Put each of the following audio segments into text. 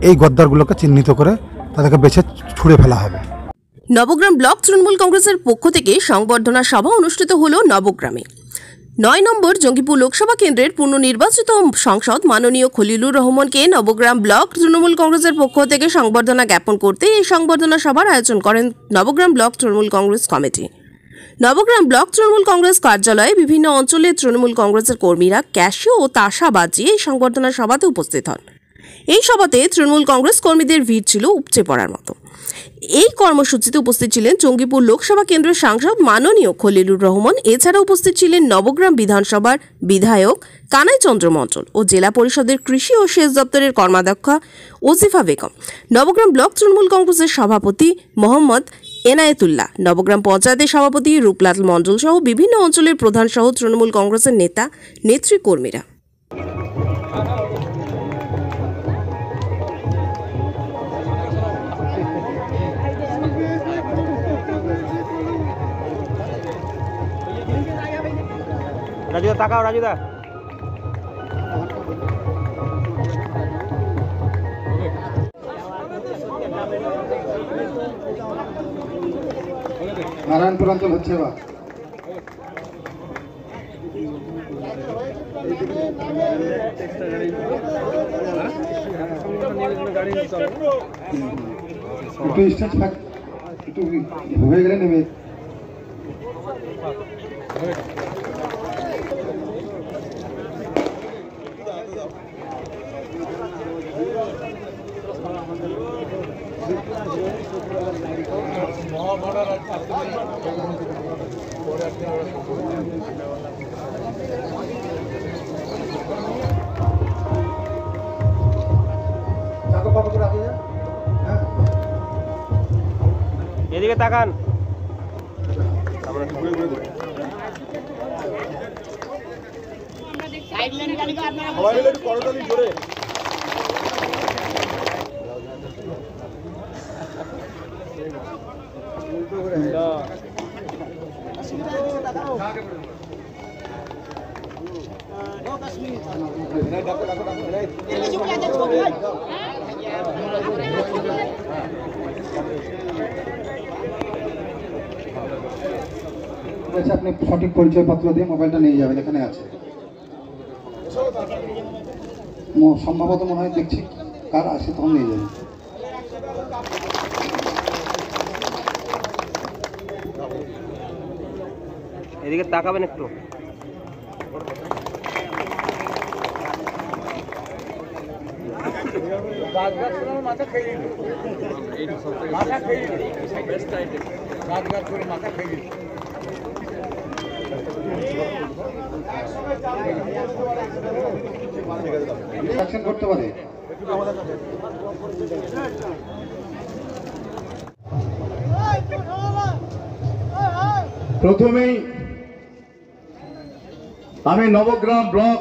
এই গদ্দারগুলোকে চিহ্নিত করে তাদেরকে বেছে ছুঁড়ে ফেলা হবে। নবগ্রাম ব্লক তৃণমূল কংগ্রেসের পক্ষ থেকে সংবর্ধনা সভা অনুষ্ঠিত হল নবগ্রামে। 9 নম্বর জঙ্গিপুর লোকসভা কেন্দ্রের পুনর্নির্বাচিত সাংসদ মাননীয় খলিলুর রহমানকে নবগ্রাম ব্লক তৃণমূল কংগ্রেসের পক্ষ থেকে সংবর্ধনা জ্ঞাপন করতে এই সংবর্ধনা সভার আয়োজন করেন Nabagram block Trinamool Congress committee. Nabagram block Trinamool Congress কার্যালয়ে বিভিন্ন অঞ্চলের তৃণমূল কংগ্রেসের কর্মীরা ক্যাশিও ও তাসা বাজিয়ে এই সংবর্ধনা সভাতে উপস্থিত হন। এই সভাতে তৃণমূল কংগ্রেস কর্মীদের ভিড় ছিল উপচে পড়ার মতো। এই কর্মসূচিতে উপস্থিত ছিলেন জঙ্গিপুর লোকসভা কেন্দ্রের সাংসদ মাননীয় খলিলুর রহমান। এছাড়া উপস্থিত ছিলেন নবগ্রাম বিধানসভার বিধায়ক কানাই চন্দ্র মণ্ডল ও জেলা পরিষদের কৃষি ও সেচ দপ্তরের কর্মাধ্যক্ষা ওজিফা বেগম, নবগ্রাম ব্লক তৃণমূল কংগ্রেসের সভাপতি মোহাম্মদ এনায়েতুল্লাহ, নবগ্রাম পঞ্চায়েতের সভাপতি রূপলাল মণ্ডল সহ বিভিন্ন অঞ্চলের প্রধান সহ তৃণমূল কংগ্রেসের নেতা নেতৃকর্মীরা। রাজুদা তাকাও, রাজুদা নারায়ণপুর অঞ্চল হচ্ছে বা একটু স্টেজ একটু হয়ে গেলে নেবে। এদিকে তাকান। আপনি সঠিক পরিচয়পত্র দিয়ে মোবাইলটা নিয়ে যাবেন, এখানে আছে সম্ভবত মনে হয়, দেখছি কার আসে তখন নিয়ে যাবেন। এদিকে তাকাবেন একটু। মাথা খেয়ে করতে পারে। প্রথমেই আমি নবগ্রাম ব্লক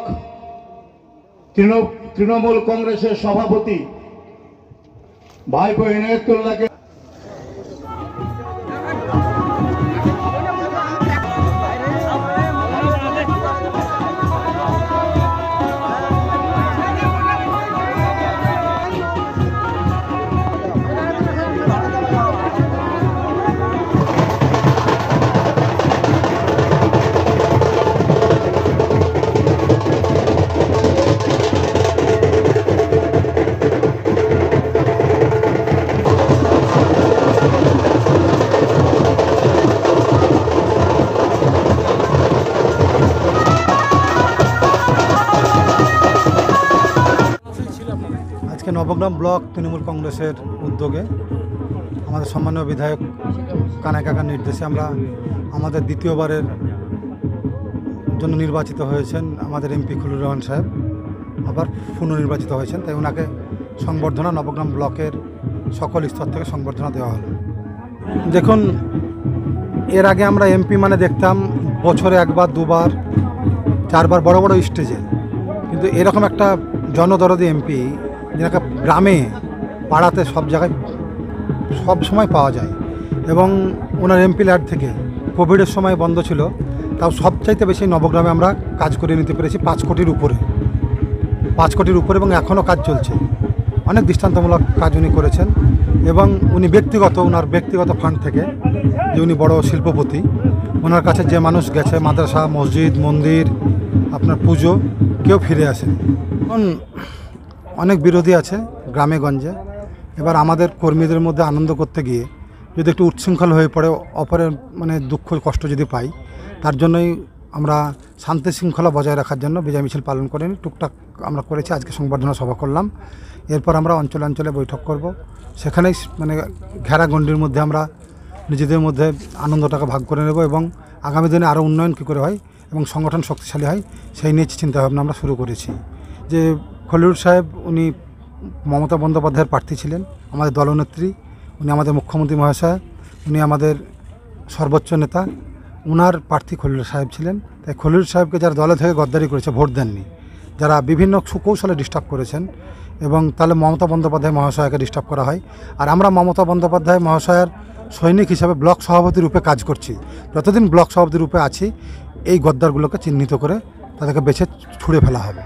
তৃণমূল কংগ্রেসের সভাপতি ভাইপো এনায়েতুল্লাহকে নবগ্রাম ব্লক তৃণমূল কংগ্রেসের উদ্যোগে আমাদের সম্মানীয় বিধায়ক কানাই কাকার নির্দেশে আমরা আমাদের দ্বিতীয়বারের জন্য নির্বাচিত হয়েছেন আমাদের এমপি খলিলুর রহমান সাহেব, আবার পুনর্নির্বাচিত হয়েছেন, তাই ওনাকে সংবর্ধনা নবগ্রাম ব্লকের সকল স্তর থেকে সংবর্ধনা দেওয়া হলো। দেখুন, এর আগে আমরা এমপি মানে দেখতাম বছরে একবার দুবার চারবার বড় বড় স্টেজে, কিন্তু এরকম একটা জনদরদি এমপি যেটাকে গ্রামে পাড়াতে সব জায়গায় সব সময় পাওয়া যায়, এবং ওনার এমপি ল্যাড থেকে কোভিডের সময় বন্ধ ছিল, তাও সবচাইতে বেশি নবগ্রামে আমরা কাজ করে নিতে পেরেছি 5 কোটির উপরে, এবং এখনও কাজ চলছে। অনেক দৃষ্টান্তমূলক কাজ উনি করেছেন এবং উনি ওনার ব্যক্তিগত ফান্ড থেকে, যে উনি বড় শিল্পপতি, ওনার কাছে যে মানুষ গেছে মাদ্রাসা, মসজিদ, মন্দির, আপনার পুজো, কেউ ফিরে আসেনি। এখন অনেক বিরোধী আছে গ্রামে গঞ্জে। এবার আমাদের কর্মীদের মধ্যে আনন্দ করতে গিয়ে যদি একটু উচ্ছৃঙ্খল হয়ে পড়ে, অপরের মানে দুঃখ কষ্ট যদি পাই, তার জন্যই আমরা শান্তি শৃঙ্খলা বজায় রাখার জন্য বিজয় মিছিল পালন করিনি, টুকটাক আমরা করেছি। আজকে সংবর্ধনা সভা করলাম, এরপর আমরা অঞ্চলে অঞ্চলে বৈঠক করব। সেখানেই মানে ঘেরাগণ্ডির মধ্যে আমরা নিজেদের মধ্যে আনন্দটাকে ভাগ করে নেব এবং আগামী দিনে আরও উন্নয়ন কী করে হয় এবং সংগঠন শক্তিশালী হয় সেই নিয়ে চিন্তাভাবনা আমরা শুরু করেছি। যে খলিলুর সাহেব উনি মমতা বন্দ্যোপাধ্যায়ের প্রার্থী ছিলেন, আমাদের দলনেত্রী, উনি আমাদের মুখ্যমন্ত্রী মহাশয়, উনি আমাদের সর্বোচ্চ নেতা, উনার প্রার্থী খলিল সাহেব ছিলেন। তাই খলিল সাহেবকে যারা দলে থেকে গদ্দারি করেছে, ভোট দেননি, যারা বিভিন্ন সুকৌশলে ডিস্টার্ব করেছেন, এবং তাহলে মমতা বন্দ্যোপাধ্যায় মহাশয়কে ডিস্টার্ব করা হয়। আর আমরা মমতা বন্দ্যোপাধ্যায় মহাশয়ের সৈনিক হিসাবে ব্লক সভাপতি রূপে কাজ করছি। যতদিন ব্লক সভাপতি রূপে আছি, এই গদ্দারগুলোকে চিহ্নিত করে তাদেরকে বেছে ছুঁড়ে ফেলা হবে।